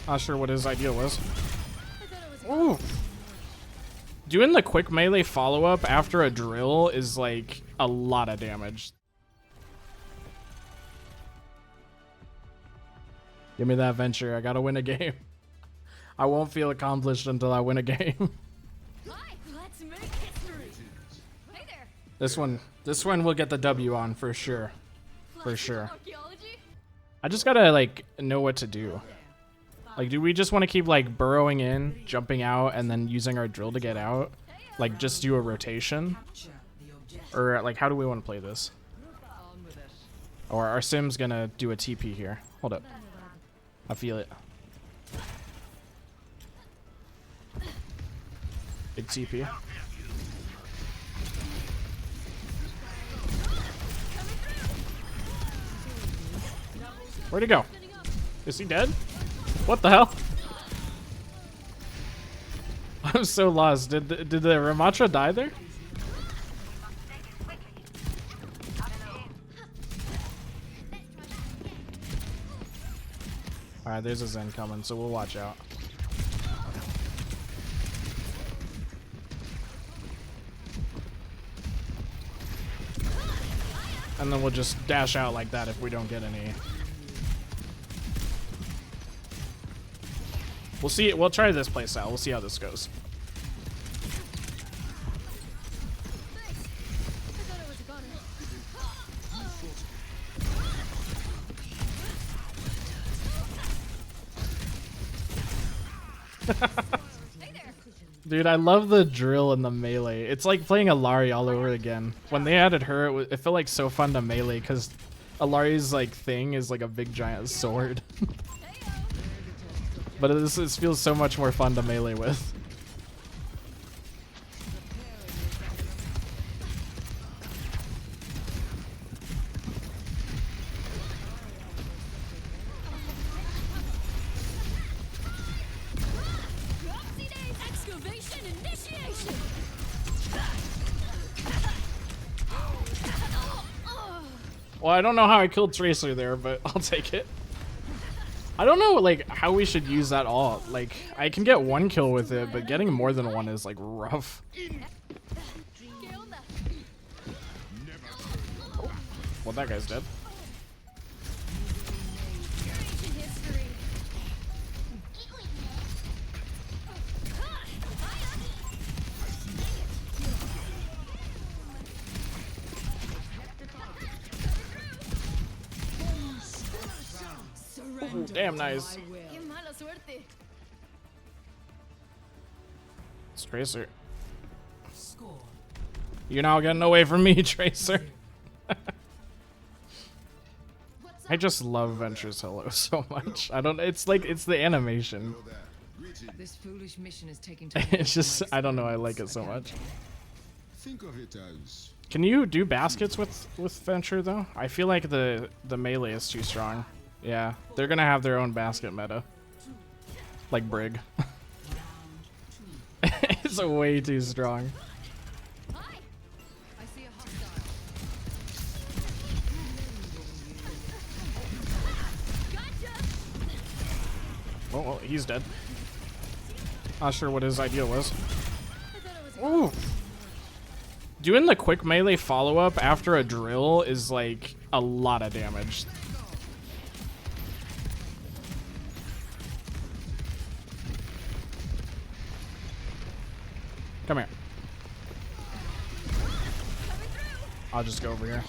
Not sure what his idea was. Ooh. Doing the quick melee follow-up after a drill is like a lot of damage. Give me that venture. I gotta win a game. I won't feel accomplished until I win a game. Let's make history. Hey there. This one will get the W on for sure. For sure. I just gotta like know what to do. Like, do we just want to keep like burrowing in, jumping out, and then using our drill to get out? Like, just do a rotation? Or like, how do we want to play this? Or our Sim's gonna do a TP here. Hold up. I feel it. Big TP. Where'd he go? Is he dead? What the hell? I'm so lost. Did the Ramatra die there? Alright, there's a Zen coming, so we'll watch out. And then we'll just dash out like that if we don't get any. We'll see. We'll try this playstyle. We'll see how this goes. Dude, I love the drill and the melee. It's like playing Alari all over again. When they added her, it felt like so fun to melee because Alari's like thing is like a big giant sword. But this feels so much more fun to melee with. Well, I don't know how I killed Tracer there, but I'll take it. I don't know, like, how we should use that all. Like, I can get one kill with it, but getting more than one is, like, rough. Oh, well, that guy's dead. Ooh, damn nice. It's Tracer. You're not getting away from me, Tracer. I just love Venture's Hello so much. I don't. It's like it's the animation. This foolish mission is taking It's just I don't know. I like it so much. Think of it as Can you do baskets with Venture though? I feel like the melee is too strong. Yeah, they're gonna have their own basket meta, like Brig. It's way too strong. Oh, well, he's dead. Not sure what his idea was. Ooh. Doing the quick melee follow-up after a drill is like a lot of damage. Come here. I'll just go over here.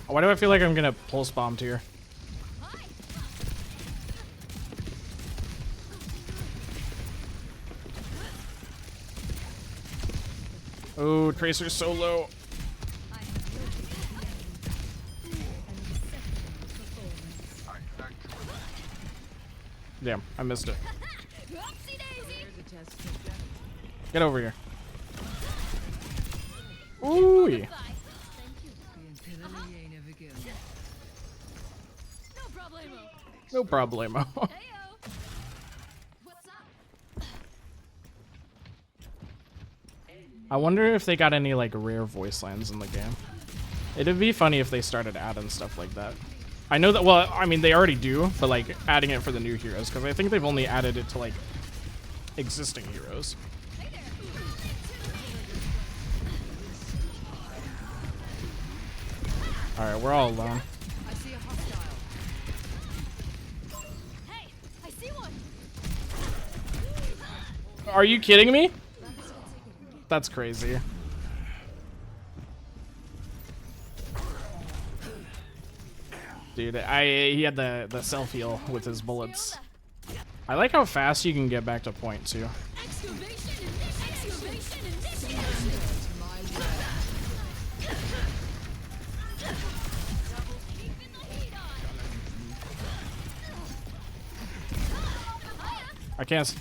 Why do I feel like I'm gonna pulse bomb here? Oh, Tracer's so low. Damn, I missed it. Get over here. Ooh. No problemo. I wonder if they got any like rare voice lines in the game. It'd be funny if they started adding stuff like that. I know that, well, I mean, they already do, but like adding it for the new heroes, because I think they've only added it to like existing heroes. All right, we're all alone. I see a hostile. Hey, I see one. Are you kidding me? That's crazy. Dude, he had the self heal with his bullets. I like how fast you can get back to point too. Excavation initiated. Keeping the heat on. I can't.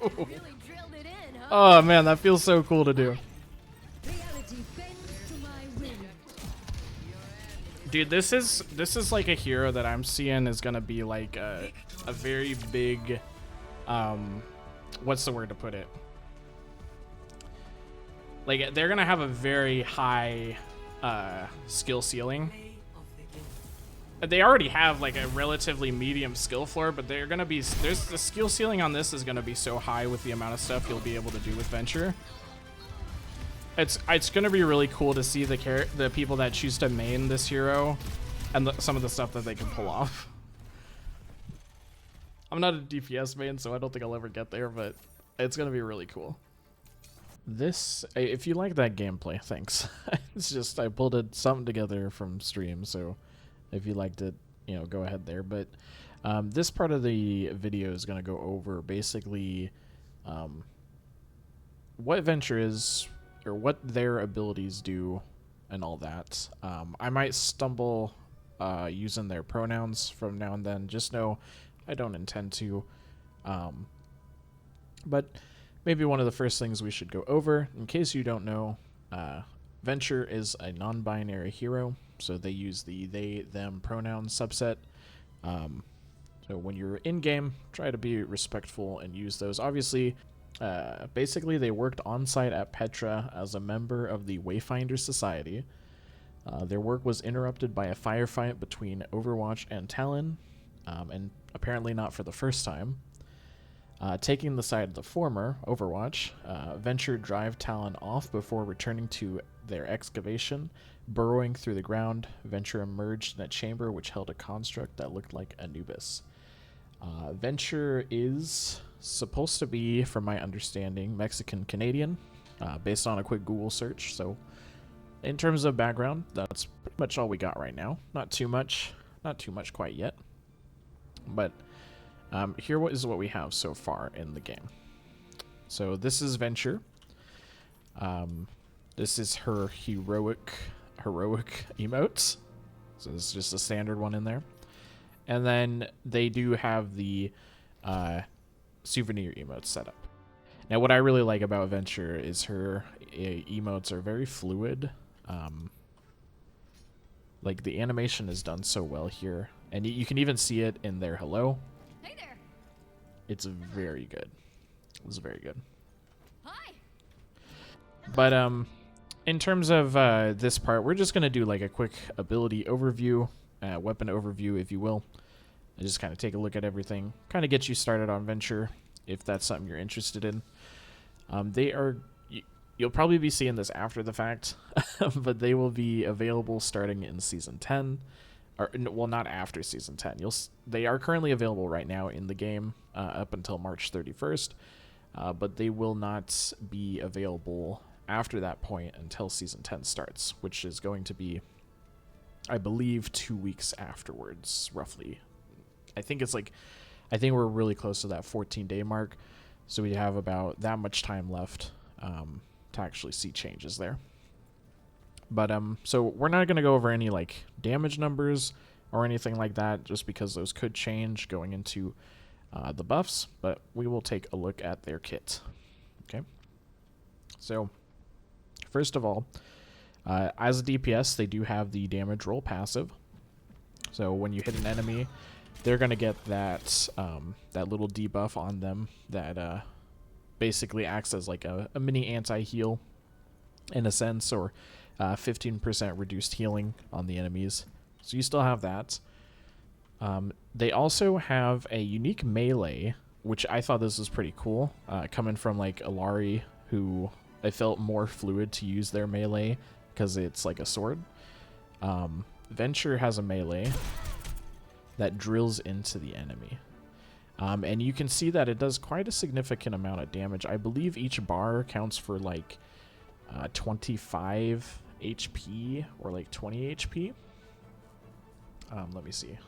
Really drilled it in, huh? Oh man, that feels so cool to do. Reality bends to my will. Dude, this is like a hero that I'm seeing is gonna be like a very big, what's the word to put it? Like they're gonna have a very high skill ceiling. They already have like a relatively medium skill floor, but they're gonna be the skill ceiling on this is gonna be so high with the amount of stuff you'll be able to do with Venture. It's gonna be really cool to see the people that choose to main this hero and some of the stuff that they can pull off. I'm not a DPS main, so I don't think I'll ever get there, but it's gonna be really cool. This, if you like that gameplay, thanks. It's just I pulled something together from stream, so if you liked it, you know, go ahead there. But this part of the video is gonna go over basically what Venture is, or what their abilities do and all that. I might stumble using their pronouns from now and then. Just know I don't intend to. But maybe one of the first things we should go over, in case you don't know, Venture is a non-binary hero, so they use the they, them pronoun subset. So when you're in-game, try to be respectful and use those. Obviously, basically, they worked on-site at Petra as a member of the Wayfinder Society. Their work was interrupted by a firefight between Overwatch and Talon, and apparently not for the first time. Taking the side of the former, Overwatch, Venture drive Talon off before returning to their excavation. Burrowing through the ground, Venture emerged in a chamber which held a construct that looked like Anubis. Venture is supposed to be, from my understanding, Mexican-Canadian, based on a quick Google search. So in terms of background, that's pretty much all we got right now. Not too much quite yet. But here is what we have so far in the game. So this is Venture. This is her heroic emotes. So this is just a standard one in there. And then they do have the souvenir emotes set up. Now what I really like about Venture is her emotes are very fluid. Like the animation is done so well here. And you can even see it in their hello. Hey there. It's very good. It's very good. Hi. But in terms of this part, we're just gonna do like a quick ability overview, weapon overview, if you will. And just kind of take a look at everything, kind of get you started on Venture, if that's something you're interested in. You'll probably be seeing this after the fact, but they will be available starting in Season 10. Or, well, not after Season 10. They are currently available right now in the game up until March 31st, but they will not be available after that point until Season 10 starts, which is going to be, I believe, 2 weeks afterwards, roughly. I think we're really close to that 14-day mark, so we have about that much time left to actually see changes there. But so we're not going to go over any like damage numbers or anything like that, just because those could change going into the buffs, but we will take a look at their kit. Okay, so first of all, as a DPS, they do have the damage roll passive. So when you hit an enemy, they're going to get that that little debuff on them that basically acts as like a mini anti-heal in a sense, or 15% reduced healing on the enemies So you still have that. They also have a unique melee, which I thought this was pretty cool, coming from like Alari, who I felt more fluid to use their melee because it's like a sword. Venture has a melee that drills into the enemy. And you can see that it does quite a significant amount of damage. I believe each bar counts for like 25 HP or like 20 HP. Let me see.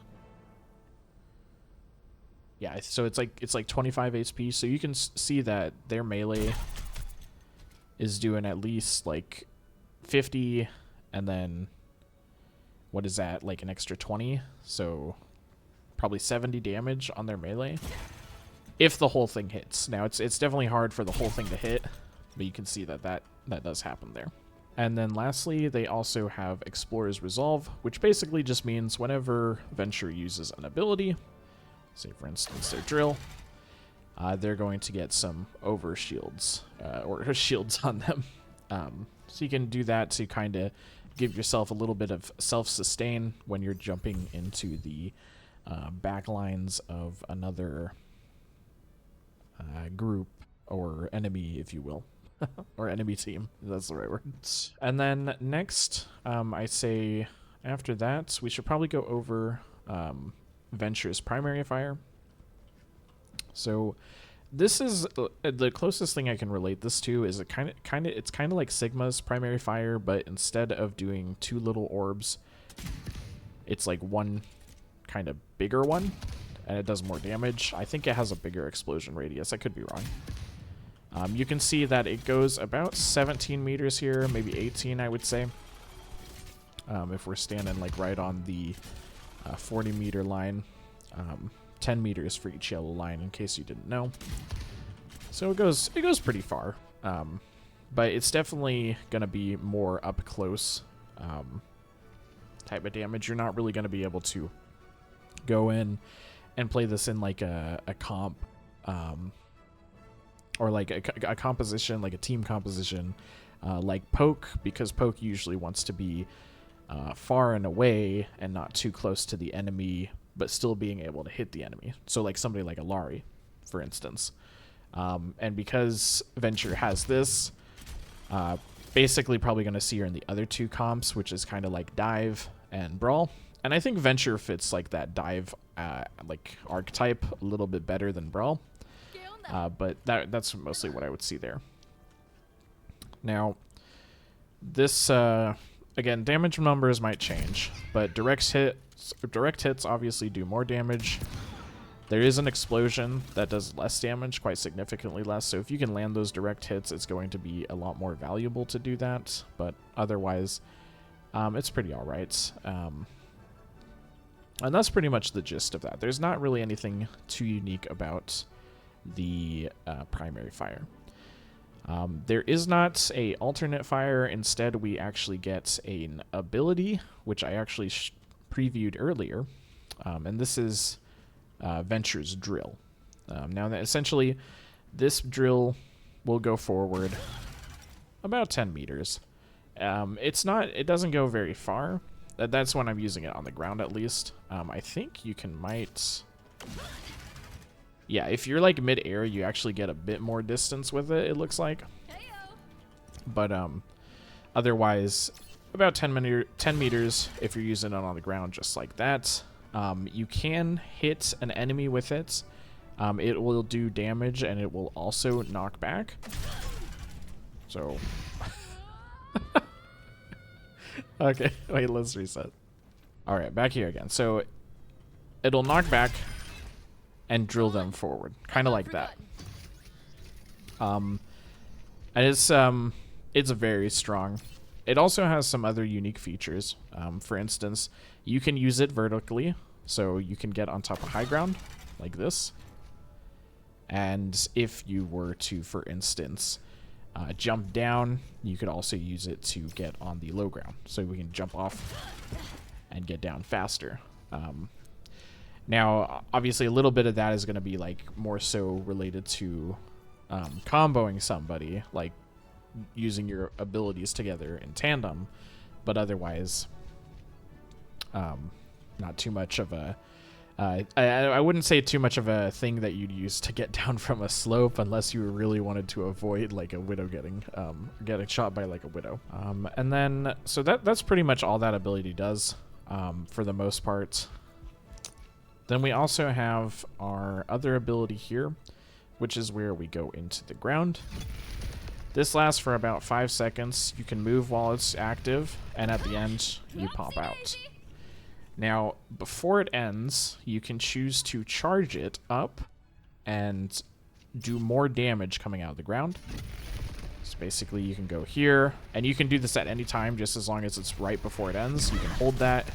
Yeah, so it's like 25 HP. So you can see that their melee is doing at least like 50, and then what is that? Like an extra 20. So probably 70 damage on their melee if the whole thing hits. Now it's definitely hard for the whole thing to hit, but you can see that does happen there. And then lastly, they also have Explorer's Resolve, which basically just means whenever Venture uses an ability, say for instance their drill, they're going to get some over shields or shields on them. So you can do that to kind of give yourself a little bit of self-sustain when you're jumping into the back lines of another group or enemy, if you will. Or enemy team, that's the right word. And then next, I say after that, we should probably go over Venture's primary fire. So this is the closest thing I can relate this to. Is it kind of like Sigma's primary fire, but instead of doing two little orbs, it's like one kind of bigger one, and it does more damage. I think it has a bigger explosion radius. I could be wrong. You can see that it goes about 17 meters here, maybe 18, I would say. If we're standing like right on the 40 meter line, 10 meters for each yellow line, in case you didn't know. So it goes pretty far, but it's definitely gonna be more up close type of damage. You're not really gonna be able to go in and play this in like a comp. Or like a composition, like a team composition, like Poke, because Poke usually wants to be far and away and not too close to the enemy, but still being able to hit the enemy. So like somebody like Alari, for instance. And because Venture has this, basically probably going to see her in the other two comps, which is kind of like Dive and Brawl. And I think Venture fits like that Dive like archetype a little bit better than Brawl. But that's mostly what I would see there. Now, this, again, damage numbers might change, but direct hits obviously do more damage. There is an explosion that does less damage, quite significantly less, so if you can land those direct hits, it's going to be a lot more valuable to do that, but otherwise, it's pretty alright. And that's pretty much the gist of that. There's not really anything too unique about the primary fire. There is not a alternate fire. Instead, we actually get an ability, which I actually previewed earlier, and this is Venture's drill. Now, that essentially, this drill will go forward about 10 meters. It doesn't go very far. That's when I'm using it on the ground, at least. I think you might. Yeah, if you're like mid-air, you actually get a bit more distance with it, it looks like. But otherwise, about 10 meters if you're using it on the ground just like that. You can hit an enemy with it. It will do damage, and it will also knock back. So... Okay, wait, let's reset. Alright, back here again. So, it'll knock back and drill them forward, kind of like that. And it's very strong. It also has some other unique features. For instance, you can use it vertically, so you can get on top of high ground like this. And if you were to, for instance, jump down, you could also use it to get on the low ground, so we can jump off and get down faster. Now, obviously, a little bit of that is going to be like more so related to comboing somebody, like using your abilities together in tandem. But otherwise, Not too much of a I wouldn't say too much of a thing that you'd use to get down from a slope unless you really wanted to avoid like a widow getting shot by like a widow. And then so that's pretty much all that ability does for the most part. Then we also have our other ability here, which is where we go into the ground. This lasts for about 5 seconds. You can move while it's active, and at the end you pop out. Now, before it ends, you can choose to charge it up and do more damage coming out of the ground. So basically, you can go here, and you can do this at any time, just as long as it's right before it ends. You can hold that,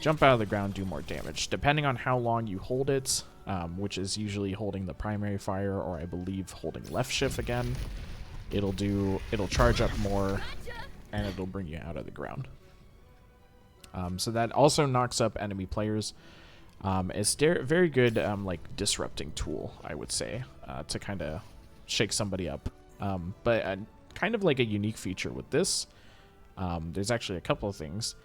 jump out of the ground, do more damage. Depending on how long you hold it, which is usually holding the primary fire, or I believe holding left shift again, it'll charge up more, and it'll bring you out of the ground. So that also knocks up enemy players. It's very good, like disrupting tool, I would say, to kind of shake somebody up. But kind of like a unique feature with this, there's actually a couple of things.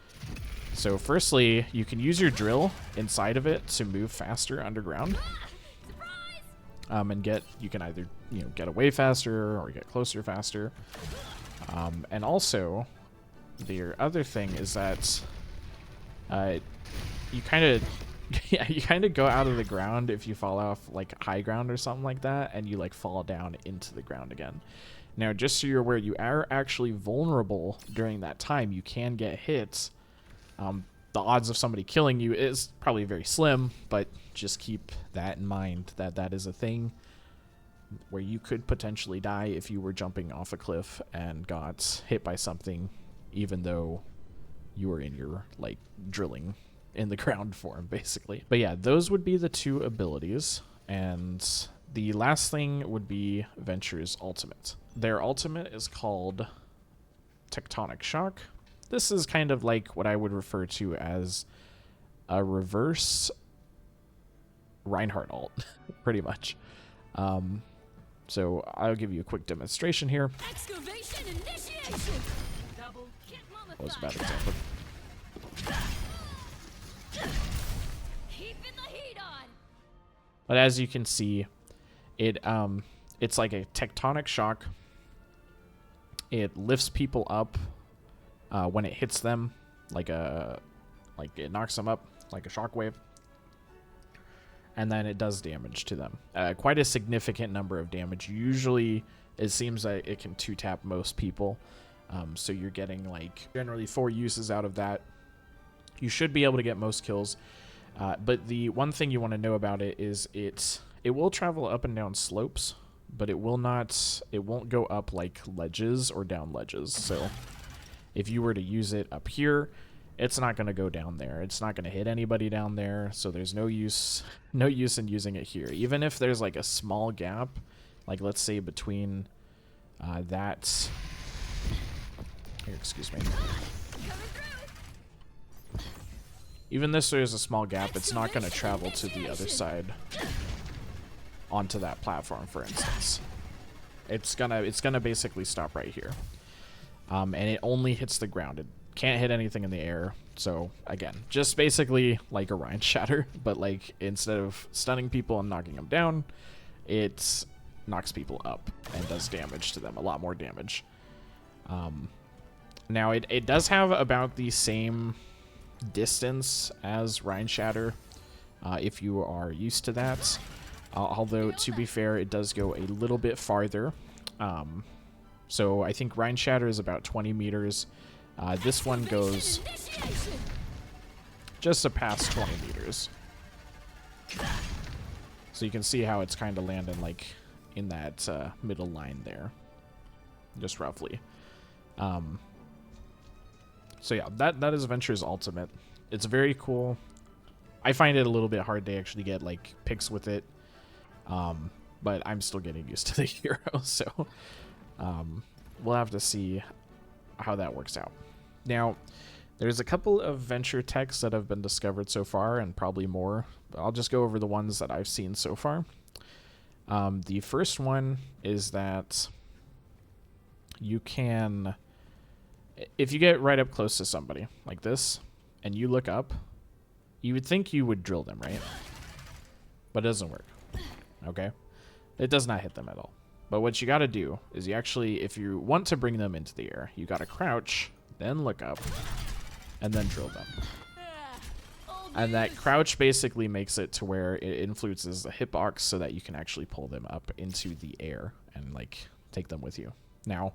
So firstly, you can use your drill inside of it to move faster underground. And you can either get away faster or get closer faster. And also, the other thing is that you kind of go out of the ground if you fall off like high ground or something like that, and you like fall down into the ground again. Now, just so you're aware, you are actually vulnerable during that time. You can get hit. The odds of somebody killing you is probably very slim, but just keep that in mind, that is a thing where you could potentially die if you were jumping off a cliff and got hit by something, even though you were in your like drilling in the ground form, basically. But yeah, those would be the two abilities, and the last thing would be Venture's ultimate. Their ultimate is called Tectonic Shock. This is kind of like what I would refer to as a reverse Reinhardt ult, pretty much. So I'll give you a quick demonstration here. Excavation initiation. Double kick, That was a bad example. Keeping the heat on. But as you can see, it's like a tectonic shock. It lifts people up when it hits them, like it knocks them up like a shockwave, and then it does damage to them. Quite a significant number of damage. Usually, it seems like it can 2-tap most people. So you're getting like generally 4 uses out of that. You should be able to get most kills. But the one thing you want to know about it is it will travel up and down slopes, but it won't go up like ledges or down ledges. So if you were to use it up here, it's not going to go down there. It's not going to hit anybody down there. So there's no use in using it here. Even if there's like a small gap, like let's say between that. Here, excuse me. Even this, there's a small gap. It's not going to travel to the other side onto that platform, for instance. It's gonna basically stop right here. And it only hits the ground. It can't hit anything in the air. So again, just basically like a Ryan Shatter, but like instead of stunning people and knocking them down, it knocks people up and does damage to them, a lot more damage. Now it does have about the same distance as Ryan Shatter, if you are used to that. Although, to be fair, it does go a little bit farther. So I think Ryan Shatter is about 20 meters. This one goes just past 20 meters. So you can see how it's kind of landing like in that middle line there, just roughly. So yeah, that is Venture's ultimate. It's very cool. I find it a little bit hard to actually get like picks with it. But I'm still getting used to the hero, so we'll have to see how that works out. Now, there's a couple of Venture techs that have been discovered so far, and probably more. But I'll just go over the ones that I've seen so far. The first one is that you can, if you get right up close to somebody like this, and you look up, you would think you would drill them, right? But it doesn't work. Okay? It does not hit them at all. But what you got to do is you actually, if you want to bring them into the air, you got to crouch, then look up, and then drill them. And that crouch basically makes it to where it influences the hitbox so that you can actually pull them up into the air and like take them with you. Now,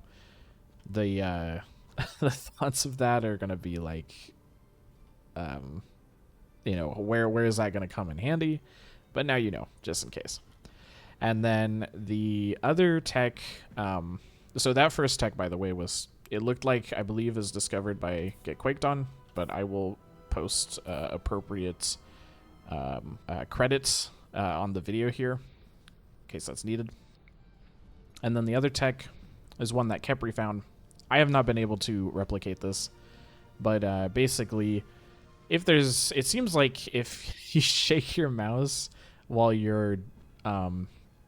the the thoughts of that are gonna be like, you know, where is that gonna come in handy? But now you know, just in case. And then the other tech, so that first tech, by the way, was, it looked like, I believe, is discovered by Get Quaked On, but I will post appropriate credits on the video here in case that's needed. And then the other tech is one that Kepri found. I have not been able to replicate this, but basically, if there's, it seems like if you shake your mouse while you're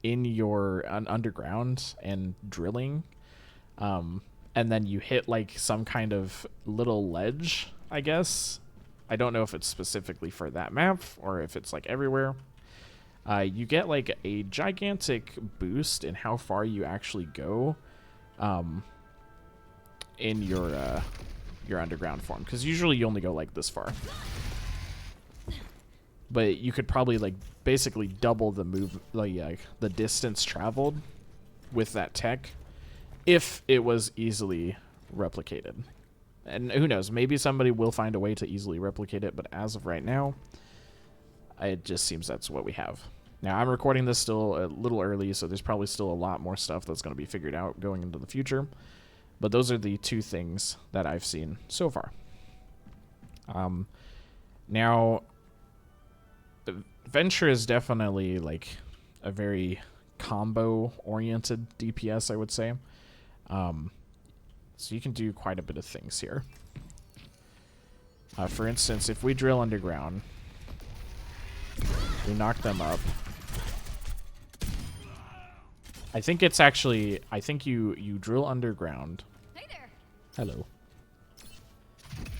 in your underground and drilling, and then you hit like some kind of little ledge, I guess. I don't know if it's specifically for that map or if it's like everywhere. You get like a gigantic boost in how far you actually go in your underground form, because usually you only go like this far. But you could probably like basically double the move, like the distance traveled with that tech if it was easily replicated. And who knows, maybe somebody will find a way to easily replicate it, but as of right now, it just seems that's what we have. Now, I'm recording this still a little early, so there's probably still a lot more stuff that's going to be figured out going into the future. But those are the two things that I've seen so far. Now, Venture is definitely like a very combo-oriented DPS, I would say. So you can do quite a bit of things here. For instance, if we drill underground, we knock them up. I think it's actually, I think you drill underground. Hey there. Hello.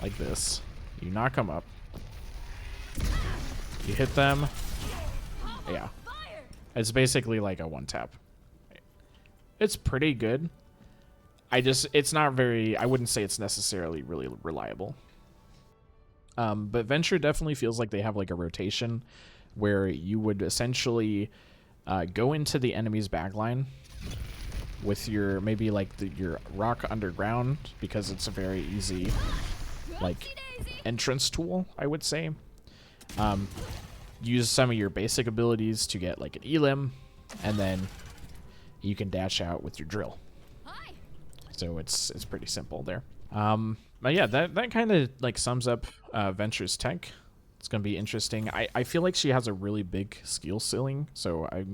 Like this. You knock them up. You hit them. Yeah. It's basically like a one tap. It's pretty good. It's not very, I wouldn't say it's necessarily really reliable. But Venture definitely feels like they have like a rotation where you would essentially go into the enemy's backline with your, maybe like your rock underground, because it's a very easy like entrance tool, I would say. Use some of your basic abilities to get like an elim, and then you can dash out with your drill. So it's pretty simple there. But yeah, that kind of like sums up Venture's tech. It's gonna be interesting. I feel like she has a really big skill ceiling, so I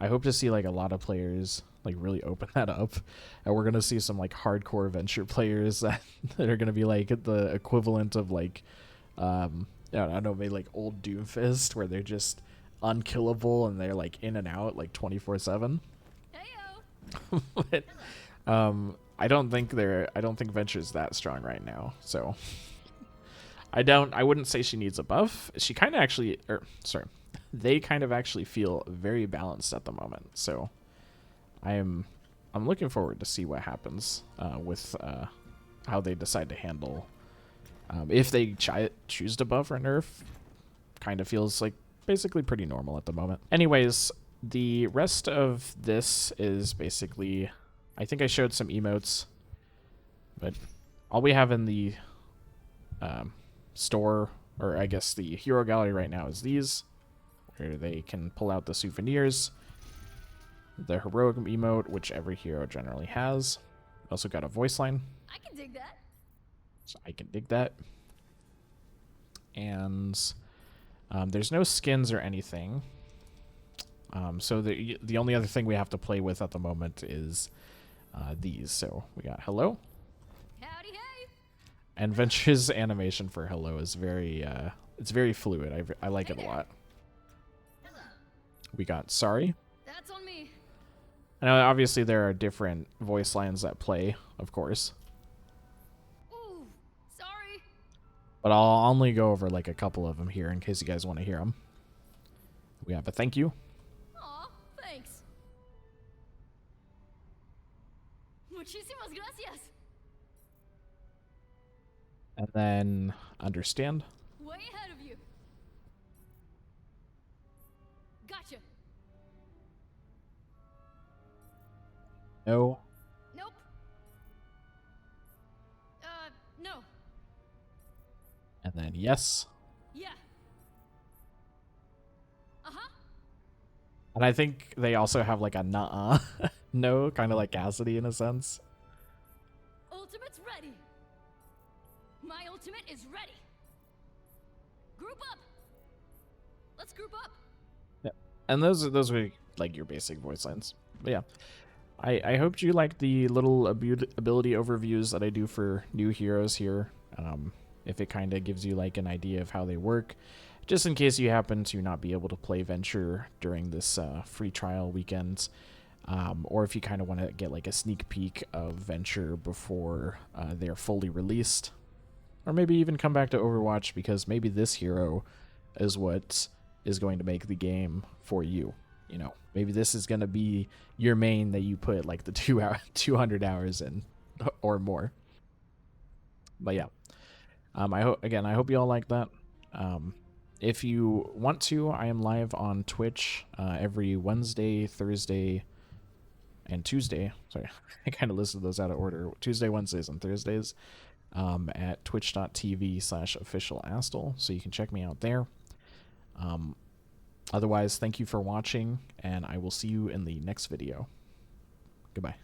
hope to see like a lot of players like really open that up, and we're gonna see some like hardcore Venture players that are gonna be like the equivalent of like I don't know, maybe like old Doomfist, where they're just unkillable and they're like in and out like 24/7. Heyo. But I don't think Venture's that strong right now, so I wouldn't say she needs a buff. She kind of actually, they kind of actually feel very balanced at the moment. So I'm looking forward to see what happens with how they decide to handle. If they choose to buff or nerf, kind of feels like basically pretty normal at the moment. Anyways, the rest of this is basically, I think I showed some emotes, but all we have in the store, or I guess the hero gallery right now, is these, where they can pull out the souvenirs, the heroic emote, which every hero generally has. Also got a voice line. I can dig that. So I can dig that. And there's no skins or anything. So the only other thing we have to play with at the moment is these. So we got hello. Howdy, hey. And Venture's animation for hello is very, it's very fluid. I like it a lot. We got sorry. That's on me. And obviously there are different voice lines that play, of course. Ooh, sorry. But I'll only go over like a couple of them here in case you guys want to hear them. We have a thank you. Aw, thanks. Muchísimas gracias. And then understand. Way ahead of you. Gotcha. No. Nope. No. And then yes. Yeah. Uh-huh. And I think they also have like a nuh-uh. No, kind of like Cassidy in a sense. Ultimate's ready. My ultimate is ready. Group up. Let's group up. Yeah. And those were like your basic voice lines. But yeah. I hope you like the little ability overviews that I do for new heroes here. If it kind of gives you like an idea of how they work, just in case you happen to not be able to play Venture during this free trial weekend, or if you kind of want to get like a sneak peek of Venture before they're fully released, or maybe even come back to Overwatch because maybe this hero is what is going to make the game for you. You know, maybe this is going to be your main that you put like the 200 hours in or more. But yeah, I hope you all like that. If you want to, I am live on Twitch every Wednesday, Thursday, and Tuesday. Sorry, I kind of listed those out of order. Tuesday, Wednesdays, and Thursdays at twitch.tv/official Astal. So you can check me out there. Otherwise, thank you for watching, and I will see you in the next video. Goodbye.